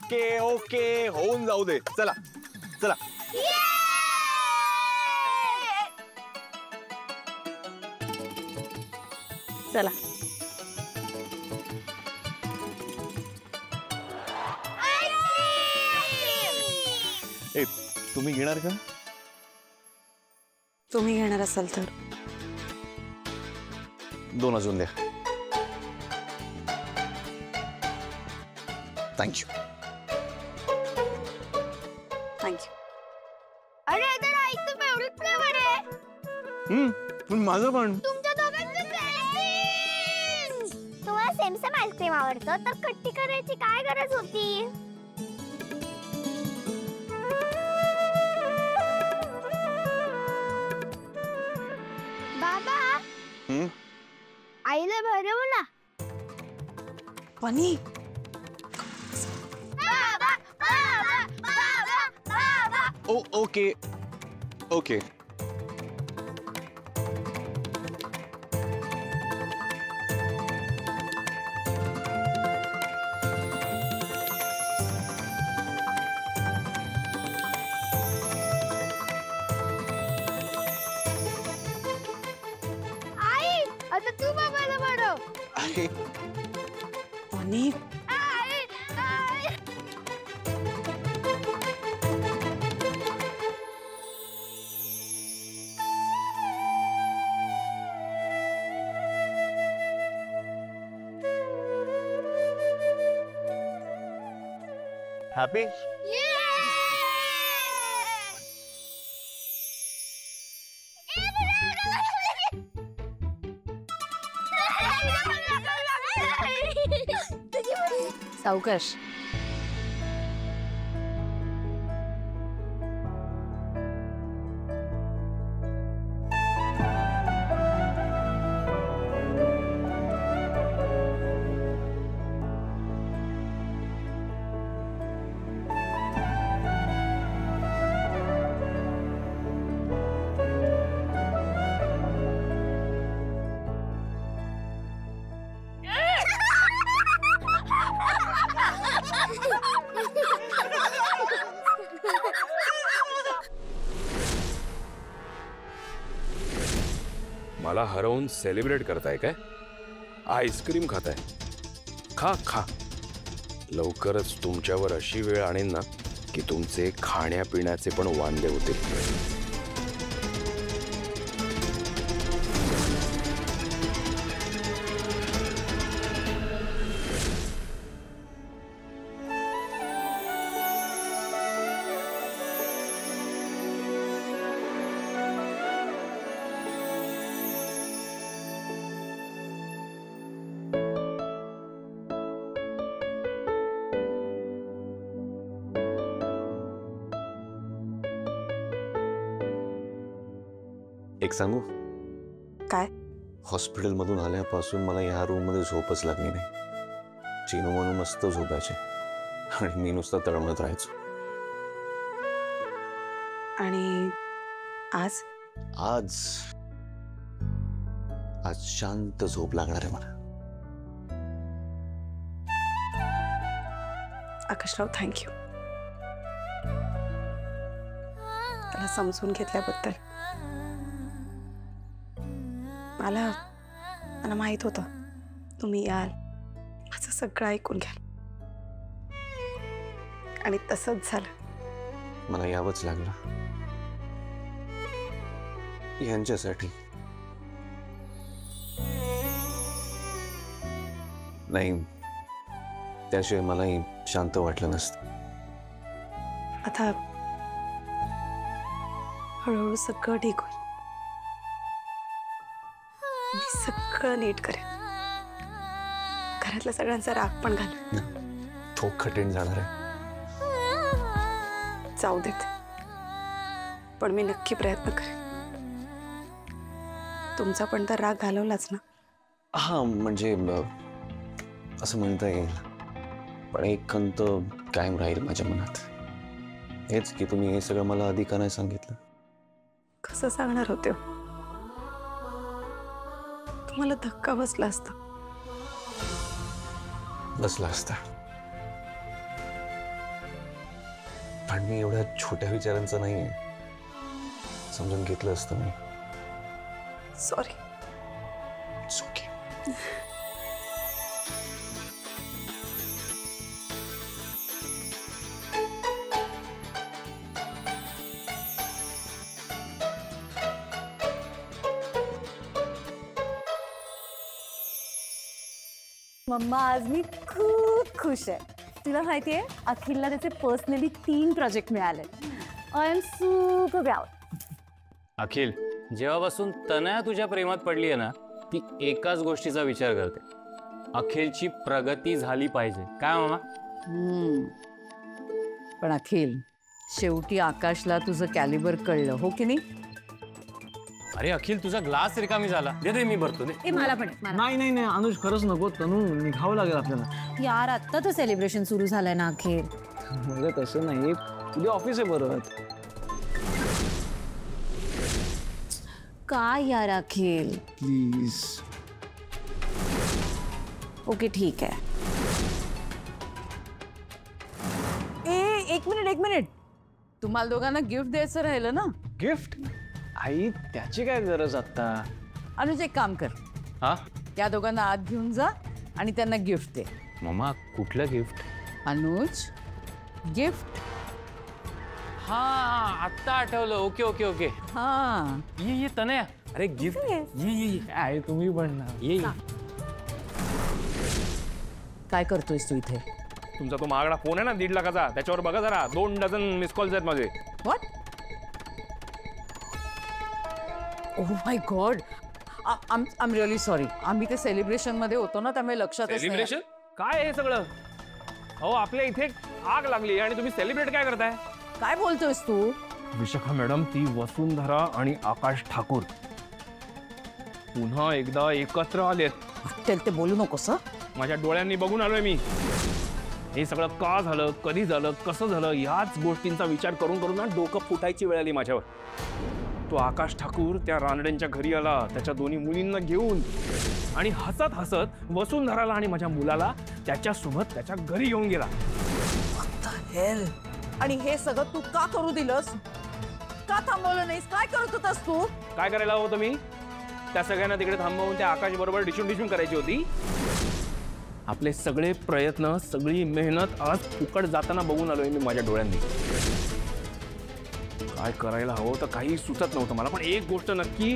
Okay okay होऊन जाऊ दे. चला चला. चला. ए तुम्ही घेणार का? तुम्ही घेणार असाल तर 2 अजून द्या. थँक्यू. थँक्यू. अरे इधर आईचं फेवरेट फ्लेवर आहे. पण माझं पण. तुमच्या दोघांचं सेम. तुम्हाला सेम सेम आईस्क्रीम आवडतं तर कट्टी करायची काय गरज होती? बाबा आईला भरवला. वनी बाबा बाबा बाबा बाबा. Okay okay. आई आता तू बाबाला भरव. अरे वनी आई आई. हॅपी. सावकाश. मला हरवून सेलिब्रेट करताय काय? आईस्क्रीम खाताय? खा खा. लवकरच तुमच्यावर अशी वेळ आणेन ना की तुमचे खाण्यापिण्याचे पण वांदे होतील. एक सांगू? काय? हॉस्पिटलमधून आल्यापासून मला ह्या रूममध्ये झोपच लागली नाही. चिनू म्हणून मस्त झोपायचे आणि मी नुसतं तळमळत राहायचो. आणि आज आज आज शांत झोप लागणार आहे मला. आकाशराव थँक्यू. त्याला समजून घेतल्याबद्दल. मला माहित होतं तुम्ही याल, माझं सगळं ऐकून घ्याल आणि तसंच झालं. मला यावंच लागलं यांच्यासाठी. नाही त्याशिवाय मलाही शांत वाटलं नसतं. आता हळूहळू सगळं ठीक होईल. मी सगळं नीट करेन. घरातल्या सगळ्यांचा राग पण घाल. तो खटेन जाणार आहे. जाऊ देत, पण मी नक्की प्रयत्न करेन. तुमचा पण तर राग घालवलाच ना. हा म्हणजे असं म्हणता येईल, पण एक खंत कायम राहील माझ्या मनात. हेच की तुम्ही हे सगळं मला आधी का नाही सांगितलं. कसं सांगणार होते? तुम्हाला धक्का बसला असता. बसला असता पण मी एवढ्या छोट्या विचारांचा नाहीये. समजून घेतलं असतं मी. सॉरी. It's okay. मम्मा आज मी खूप खुश आहे. तुला माहितीये अखिलला त्याचे पर्सनली 3 प्रोजेक्ट मिळाले. I am super proud. Akhil, जेव्हापासून तनया तुझ्या प्रेमात पडली आहे ना, ती एकाच गोष्टीचा विचार करते. अखिलची प्रगती झाली पाहिजे. काय मामा? पण अखिल, शेवटी आकाशला तुझं कॅलिबर कळलं, हो की नाही? अरे अखिल, तुझा ग्लास रिकामी झाला. दे मी भरतो. दे. ए मला पण नाही नाही नाही अनुज, खरंच नको. तनू, निघावं लागेल आपल्याला. यार आत्ता तर सेलिब्रेशन सुरू झालंय ना अखेर. म्हणजे तसं नाही, उद्या ऑफिस आहे बरोबर. काय यार अखिल. प्लीज. ओके ठीक आहे. एक मिनिट. तुम्हाला दोघांना गिफ्ट द्यायचं राहिलं ना? गिफ्ट? आई, त्याची काय गरज आता? अनुज, एक काम कर. हा त्या दोघांना आत घेऊन जा आणि त्यांना गिफ्ट दे. मामा, कुठलं गिफ्ट? अनुज, गिफ्ट. हा आत्ता आठवलं. Okay okay okay. हा, ये तनया. अरे गिफ्ट. ये आहे, तुम्ही पण ना. ये. काय करतोयस तू इथे? तुमचा तो महागडा फोन आहे ना 1.5 लाखाचा, त्याच्यावर बघा जरा. 2 डझन मिस कॉल्स आहेत माझे. What? Oh my God. I am really sorry. आम्ही ते सेलिब्रेशन मध्ये होतो ना, त्यामुळे लक्षात सेलिब्रेशन काय हे सगळं? अहो, आपल्या इथे आग लागली आणि तुम्ही सेलिब्रेट काय करताय? काय बोलतोयस तू? विशाखा मॅडम, ती वसुंधरा आणि आकाश ठाकूर पुन्हा एकदा एकत्र आलेत. वाटेल ते बोलू नकोस. माझ्या डोळ्यांनी बघून आलोय मी. हे सगळं का झालं, कधी झालं, कसं झालं, याच गोष्टींचा विचार करून करून ना डोकं फुटायची वेळ आली माझ्यावर. तो आकाश ठाकूर त्या रानड्यांच्या घरी आला त्याच्या दोन्ही मुलींना घेऊन आणि हसत हसत वसुंधराला आणि माझ्या मुलाला त्याच्यासोबत त्याच्या घरी घेऊन गेला. हेल. आणि हे सगळं तू का करू दिलंस? का थांबवलं नाहीस? काय करत होतास तू? काय करायला होतं मी? त्या सगळ्यांना तिकडे थांबवून त्या आकाश बरोबर डिशून करायची होती. आपले सगळे प्रयत्न, सगळी मेहनत आज फुकट जाताना बघून आलोय मी माझ्या डोळ्यांनी. काय करायला हवं तर काही सुचत नव्हतं मला. पण एक गोष्ट नक्की,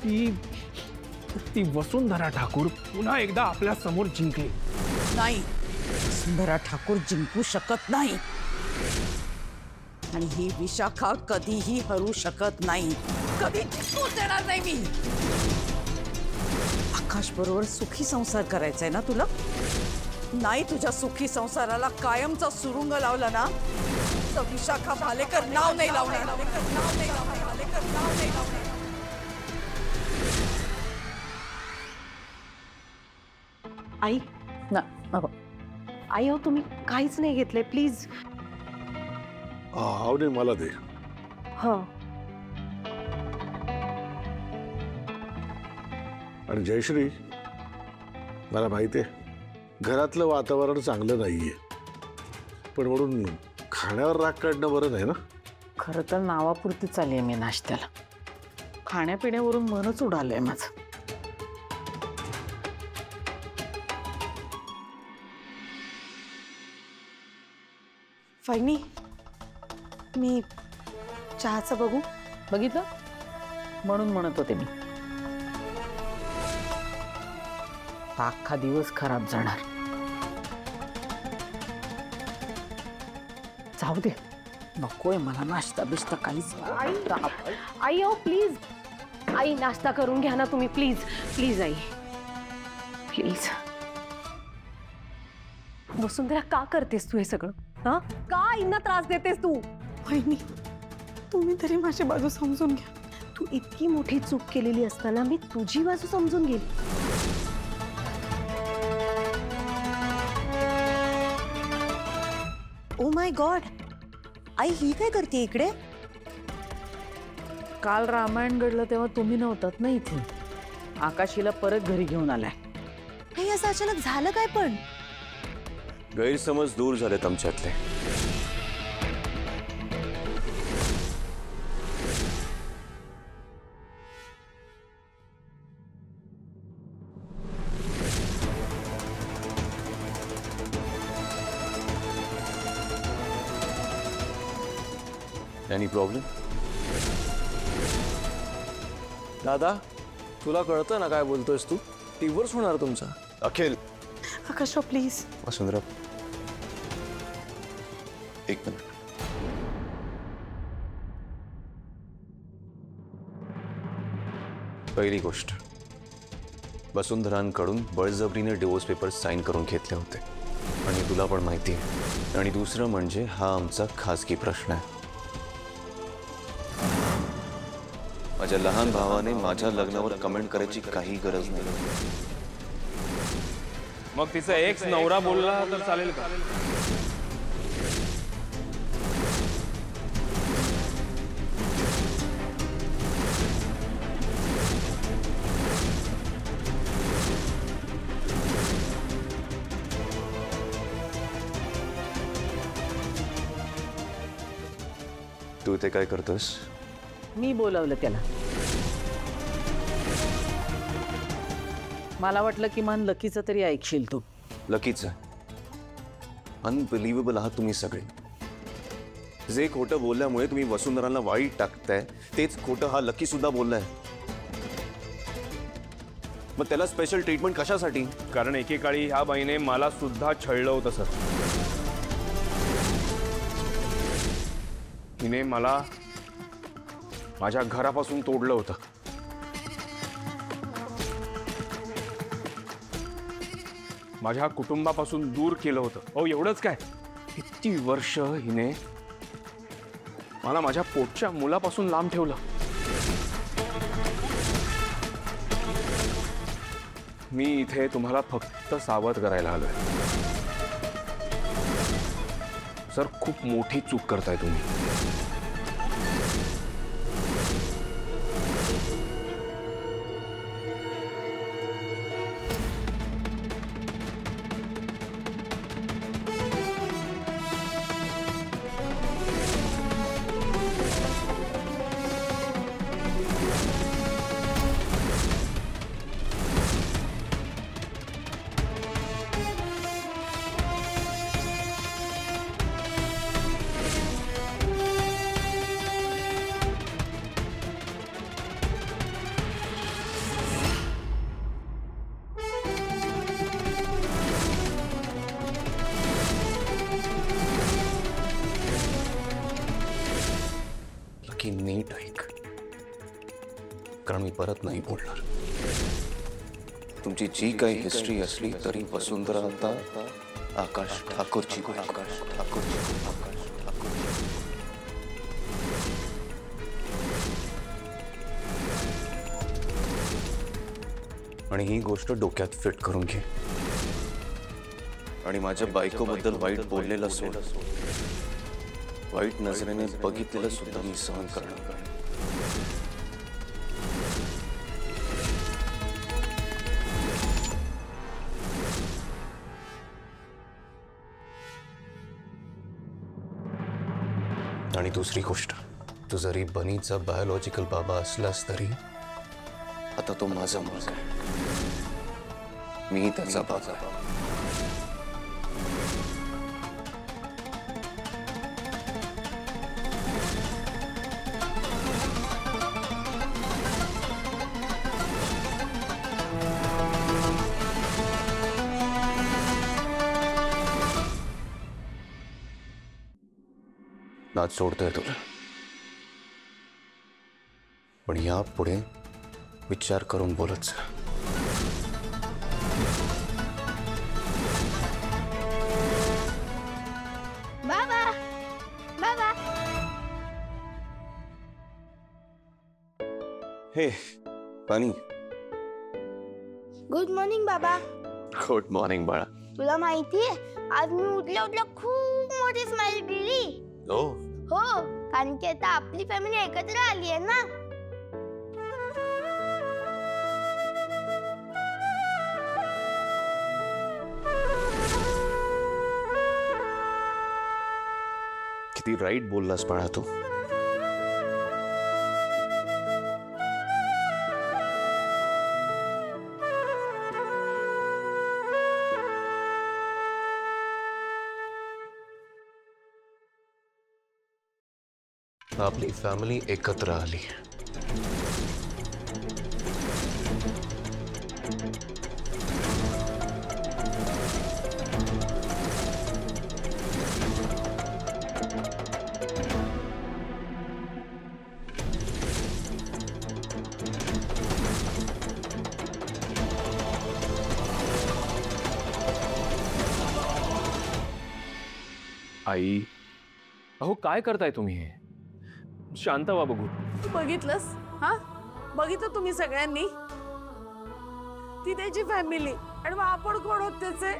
ती वसुंधरा ठाकूर पुन्हा एकदा आपल्या समोर जिंकली. नाही, वसुंधरा ठाकूर जिंकू शकत नाही. आणि ही विशाखा कधीही हरू शकत नाही. कधी जिंकू देणार नाही मी. आकाश बरोबर सुखी संसार करायचा आहे ना तुला? नाही, तुझ्या सुखी संसाराला कायमचा सुरुंग लावला ना तर विशाखा भालेकर नाव नाही लावणार. आई ना नको. आई, हो तुम्ही काहीच नाही घेतलंय प्लीज. आवडेल मला दे. हो. आणि जयश्री, मला माहिती आहे घरातलं वातावरण चांगलं नाहीये, पण म्हणून खाण्यावर राग काढणं बरं नाही ना. खरं तर नावापुरती चालली मी नाश्त्याला. खाण्यापिण्यावरून मनच उडालंय माझं. फायनी, मी चहाचं बघू. बघितलं, म्हणून म्हणत होते मी. अख्खा दिवस खराब जाणार. जाऊ दे, नकोय मला नाश्ता बिस्ता काहीच. आई हो प्लीज. आई नाश्ता करून घ्या ना तुम्ही. प्लीज प्लीज आई, प्लीज. वसुंधरा, का करतेस तू हे सगळं? हा, का आईंना त्रास देतेस तू? वहिनी, तुम्ही तरी माझी बाजू समजून घ्या. तू इतकी मोठी चूक केलेली असताना मी तुझी बाजू समजून गेली. ओ माय गॉड, आई ही काय करते इकडे? काल रामायण घडलं तेव्हा तुम्ही नव्हतात ना इथे. आकाशीला परत घरी घेऊन आलाय. हे असं अचानक झालं काय? पण गैरसमज दूर झालेत आमच्यातले. Any problem? दादा तुला कळतं ना काय बोलतोयस तू? डिवोर्स होणार तुमचा. अखिल. आकाशराव प्लीज. वसुंधरा एक मिनिट. पहिली गोष्ट, वसुंधरांकडून बळजबरीने डिवोर्स पेपर्स साईन करून घेतले होते आणि तुला पण माहिती आहे. आणि दुसरं म्हणजे हा आमचा खासगी प्रश्न आहे. माझ्या लहान भावाने माझ्या लग्नावर कमेंट करायची काही गरज नाही. मग तिचा एक्स नवरा बोलला तर चालेल का? तू इथे काय करतोस? मी बोलवलं त्याला. मला वाटलं किमान लकीचं तरी ऐकशील तू. लकीचं अनबिलिव्हेबल आहात तुम्ही सगळे. जे खोटं बोलल्यामुळे तुम्ही वसुंधराला वाईट टाकताय तेच खोटं हा लकी सुद्धा बोललाय. मग त्याला स्पेशल ट्रीटमेंट कशासाठी? कारण एकेकाळी ह्या बाईने मला सुद्धा छळलं होतं सर. हिने मला माझ्या घरापासून तोडलं होतं. माझ्या कुटुंबापासून दूर केलं होतं. अहो एवढंच काय, किती वर्ष हिने मला माझ्या पोटच्या मुलापासून लांब ठेवलं. मी इथे तुम्हाला फक्त सावध करायला आलोय. सर खूप मोठी चूक करताय तुम्ही. की नीट ऐक, कारण मी परत नाही बोलणार. तुमची जी काही हिस्ट्री असली तरी वसुंधरा आता आकाश ठाकूरची. आकाश ठाकूरची. आकाश ठाकूरची. आणि ही गोष्ट डोक्यात फिट करून घे. आणि माझ्या बायकोबद्दल वाईट बोललेलं सोड. वाईट नजरेने बघितलेलं सुद्धा मी सहन करणार. आणि दुसरी गोष्ट, तू जरी बनीचा बायोलॉजिकल बाबा असलास तरी आता तो माझा मुलगा आहे. मी त्याचा बाबा आहे. नाच सोडतोय तुला, पण यापुढे विचार करून बोलत जा. बाबा बाबा. हे पाणी. गुड मॉर्निंग बाबा. गुड मॉर्निंग बाळा. तुला माहितीये आज मी उठल्या उठल्या खूप मोठी स्माइल केली. हो हो, कारण की आता आपली फॅमिली एकत्र आली आहे ना. किती राईट बोललास बाळा तू. आपली फॅमिली एकत्र आली. आई, अहो काय करताय तुम्ही हे? शांत व्हा बघू. तू बघितलंस? हा, बघितलं तुम्ही सगळ्यांनी? ती त्याची फॅमिली आणि मग आपण कोण होत त्याचे?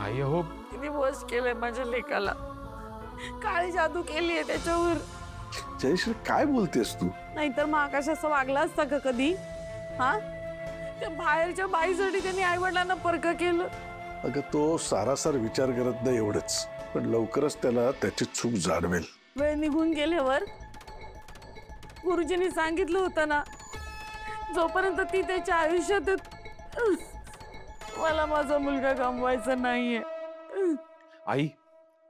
आई अहो, तिने वश केलंय माझ्या लेकाला, काळी जादू केलीये त्याच्यावर. जयश्री काय बोलतेस तू? नाहीतर मग आकाश असं वागला असता का कधी? हा, त्या बाहेरच्या बाईसाठी त्यांनी आई वडिलांना परक केलं. अगं तो सारासार विचार करत नाही एवढंच, पण लवकरच त्याला त्याची चूक जाणवेल. वेळ निघून गेल्यावर गुरुजींनी सांगितलं होतं ना, जोपर्यंत ती त्याच्या आयुष्यात मला माझा मुलगा गमवायचा नाहीये. आई,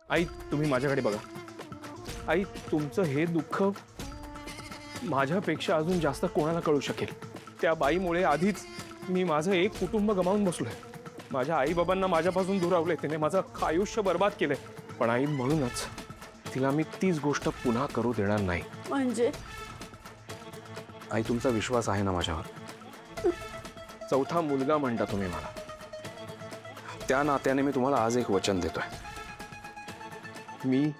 आई तुम्ही माझ्याकडे बघा. आई, तुमचं हे दुःख माझ्यापेक्षा अजून जास्त कोणाला कळू शकेल. त्या बाईमुळे आधीच मी माझं एक कुटुंब गमावून बसलोय. माझ्या आई बाबांना माझ्यापासून दुरावले, तिने माझं आयुष्य बर्बाद केलंय. पण आई, म्हणूनच तिला मी तीच गोष्ट पुन्हा करू देणार नाही. म्हणजे आई, तुमचा विश्वास आहे ना माझ्यावर? चौथा मुलगा म्हणता तुम्ही मला, त्या नात्याने मी तुम्हाला आज एक वचन देतोय. मी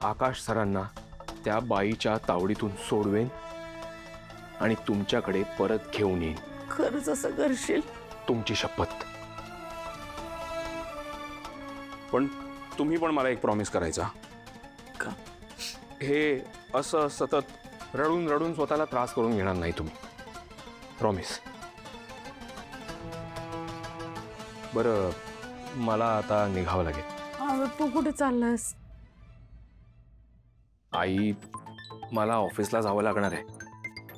आकाश सरांना त्या बाईच्या तावडीतून सोडवेन आणि तुमच्याकडे परत घेऊन येईन. खरंच असं करशील? तुमची शपथ. पण तुम्ही पण मला एक प्रॉमिस करायचा. का? हे असं सतत रडून रडून स्वतःला त्रास करून घेणार नाही तुम्ही. प्रॉमिस. बरं, मला आता निघावं लागेल. तू कुठे चाललास? आई, मला ऑफिसला जावं लागणार आहे.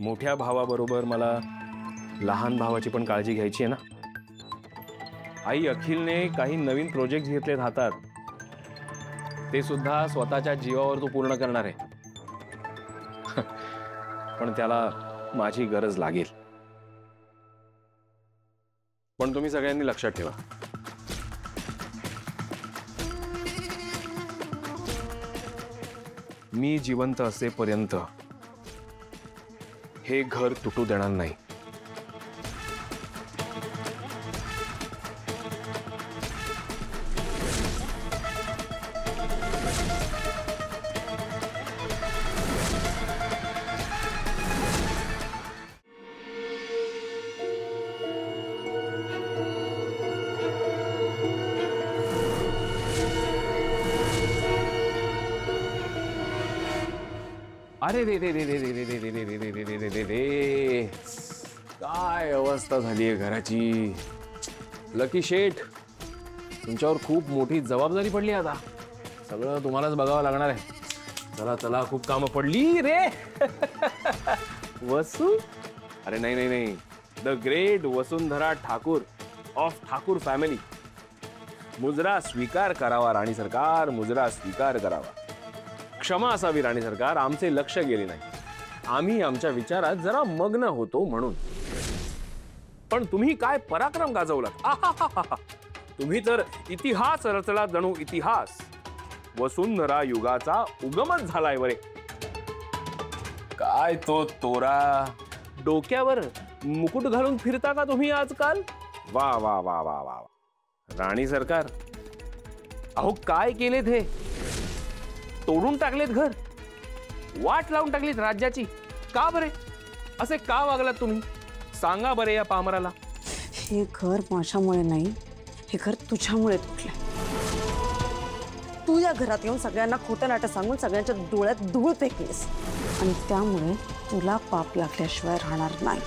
मोठ्या भावाबरोबर मला लहान भावाची पण काळजी घ्यायची आहे ना. आई, अखिलने काही नवीन प्रोजेक्ट घेतलेत हातात, ते सुद्धा स्वतःच्या जीवावर तो पूर्ण करणार आहे. पण त्याला माझी गरज लागेल. पण तुम्ही सगळ्यांनी लक्षात ठेवा, मी जिवंत असेपर्यंत हे घर तुटू देणार नाही. अरे रे रे रे रे रे रे रे रे रे रे रे रे रे रे रे, काय अवस्था झाली आहे घराची. लकी शेठ, तुमच्यावर खूप मोठी जबाबदारी पडली. आता सगळं तुम्हालाच बघावं लागणार आहे. चला चला, खूप कामं पडली रे. वसू, अरे नाही नाही नाही, the great Vasundhara Thakur of Thakur family. मुजरा स्वीकार करावा राणी सरकार, मुजरा स्वीकार करावा. क्षमा असावी राणी सरकार, आमचे लक्ष गेले नाही. आम्ही आमच्या विचारात जरा मग्न होतो म्हणून. पण तुम्ही काय पराक्रम गाजवलात. तुम्ही तर इतिहास रचला, जणू इतिहास. वसुंधरा युगाचा उगमच झालाय बरे. काय तो तोरा, डोक्यावर मुकुट घालून फिरता का तुम्ही आजकाल? वा वा वा वा वा, राणी सरकार, अहो काय केलेत हे? तोडून टाकलेत घर, वाट लावून टाकलीत राज्याची. का बरे असे का वागलात तुम्ही? सांगा बरे या पामराला. हे घर माझ्यामुळे नाही, हे घर तुझ्यामुळे तुटलंय. तू या घरात येऊन सगळ्यांना खोटं नाटं सांगून सगळ्यांच्या डोळ्यात धूळ फेकलीस आणि त्यामुळे तुला पाप लागल्याशिवाय राहणार नाही.